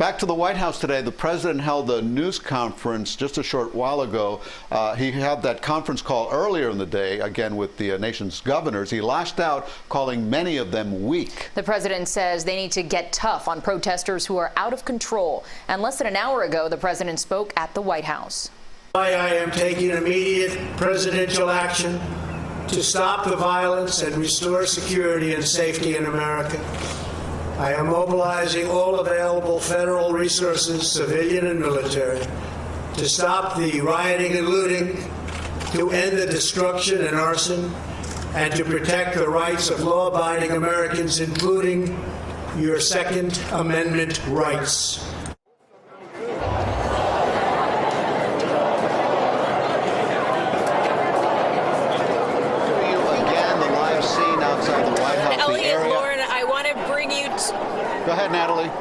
Back to the White House today, the president held a news conference just a short while ago. He had that conference call earlier in the day, again with the nation's governors. He lashed out, calling many of them weak. The president says they need to get tough on protesters who are out of control. And less than an hour ago, the president spoke at the White House. I am taking immediate presidential action to stop the violence and restore security and safety in America. I am mobilizing all available federal resources, civilian and military, to stop the rioting and looting, to end the destruction and arson, and to protect the rights of law-abiding Americans, including your Second Amendment rights. Go ahead, Natalie.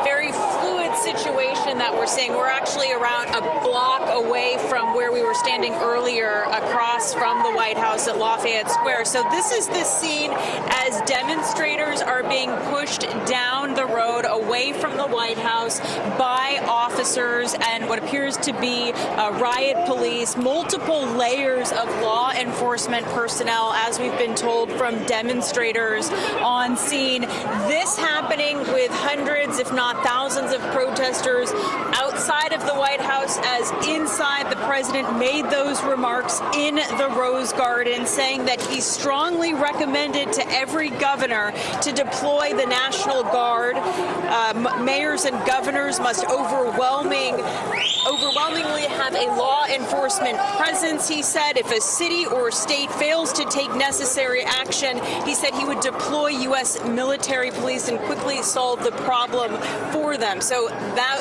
Very fluid situation that we're seeing. We're actually around a block away from where we were standing earlier, across from the White House at Lafayette Square. So this is the scene as demonstrators are being pushed down the road away from the White House by officers and what appears to be riot police, multiple layers of law enforcement personnel, as we've been told from demonstrators on scene. This happening with hundreds, if not thousands, of protesters outside of the White House as inside. The president made those remarks in the Rose Garden, saying that he strongly recommended to every governor to deploy the National Guard. Mayors and governors must overwhelmingly have a law enforcement presence, he said. If a city or state fails to take necessary action, he said he would deploy U.S. military police and quickly solve the problem for them. So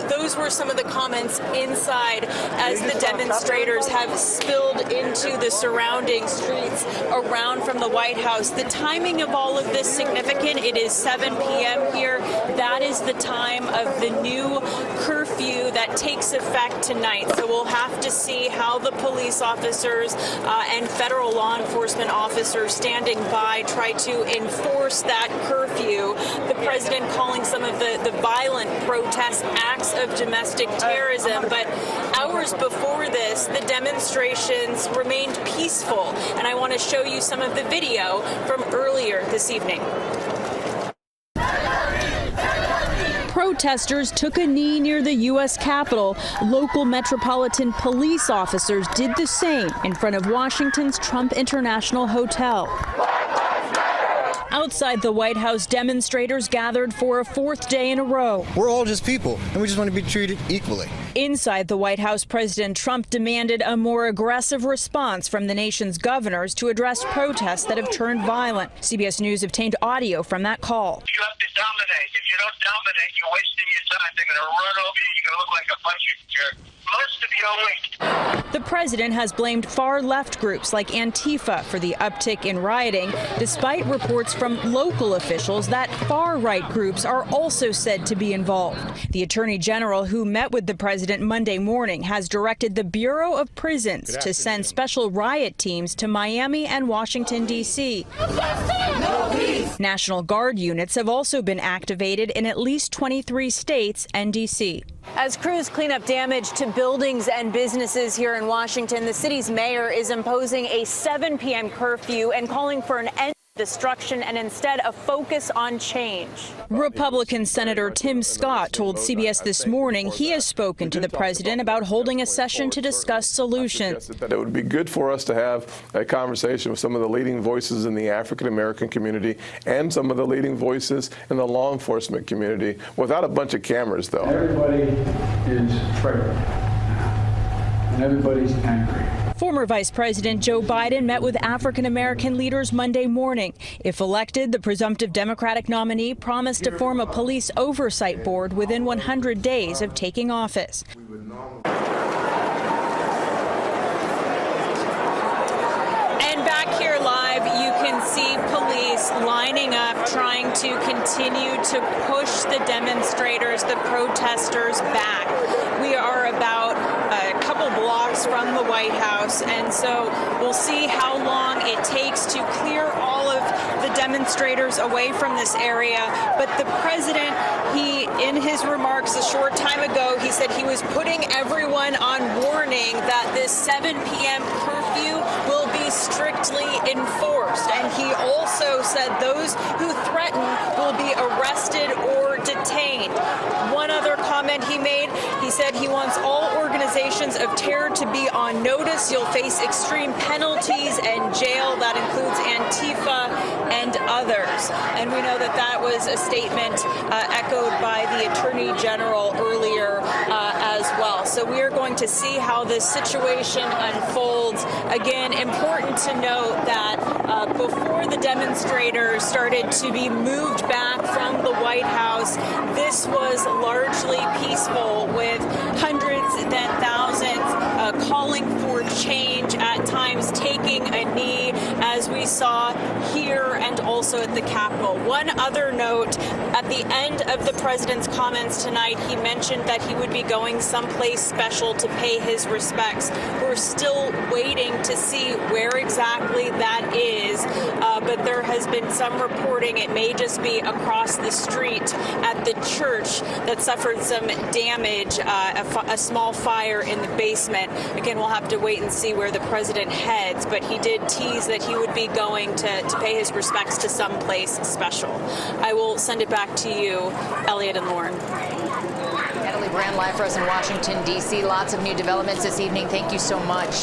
those were some of the comments inside as the demonstrators have spilled into the surrounding streets around from the White House. The timing of all of this significant. It is 7 p.m. here. That is the time of the new curfew that takes effect tonight. So we'll have to see how the police officers and federal law enforcement officers standing by try to enforce that curfew. The president calling some of the violent protests acts of domestic terrorism. But hours before this, the demonstrations remained peaceful. And I want to show you some of the video from earlier this evening. Protesters took a knee near the U.S. Capitol. Local Metropolitan Police officers did the same in front of Washington's Trump International Hotel. Outside the White House, demonstrators gathered for a fourth day in a row. We're all just people, and we just want to be treated equally. Inside the White House, President Trump demanded a more aggressive response from the nation's governors to address protests that have turned violent. CBS News obtained audio from that call. You have to dominate. If you don't dominate, you're wasting your time. They're going to run over you. You're going to look like a bunch of jerks. Most of you are weak. The president has blamed far-left groups like Antifa for the uptick in rioting, despite reports from local officials that far-right groups are also said to be involved. The Attorney General, who met with the president Monday morning, has directed the Bureau of Prisons to send special riot teams to Miami and Washington, D.C. National Guard units have also been activated in at least 23 states and D.C. As crews clean up damage to buildings and businesses here in Washington, the city's mayor is imposing a 7 p.m. curfew and calling for an end to destruction and instead a focus on change. Republican Senator Tim Scott told CBS this morning he has spoken to the president about holding a session to discuss solutions. It would be good for us to have a conversation with some of the leading voices in the African-American community and some of the leading voices in the law enforcement community without a bunch of cameras, though. Everybody is frightened and everybody's angry. Former Vice President Joe Biden met with African-American leaders Monday morning. If elected, the presumptive Democratic nominee promised to form a police oversight board within 100 days of taking office. And back here live, you can see police lining up, trying to continue to push the demonstrators, the protesters back. We are about a couple blocks from the White House, and so we'll see how long it takes to clear all of the demonstrators away from this area. But the president, in his remarks a short time ago, he said he was putting everyone on warning that this 7 p.m. curfew will be strictly enforced. And he also said those who threaten will be arrested or detained. One other comment he made, he said he wants all organizations of terror to be on notice. You'll face extreme penalties and jail. That includes Antifa and others. And we know that that was a statement echoed by the Attorney General earlier as well. So we are going to see how this situation unfolds. Again, important to note that before the demonstrators started to be moved back from the White House, this was largely peaceful, with hundreds then thousands calling for change, at times taking a knee, as we saw here and also at the Capitol. One other note, at the end of the president's comments tonight, he mentioned that he would be going someplace special to pay his respects. We're still waiting to see where exactly that is, but there has been some reporting it may just be across the street at the church that suffered some damage, a small fire in the basement. Again, we'll have to wait and see where the president heads, but he did tease that he would be going to pay his respects to some place special. I will send it back to you, Elliot and Lauren. Natalie Brand live for us in Washington, D.C. Lots of new developments this evening. Thank you so much.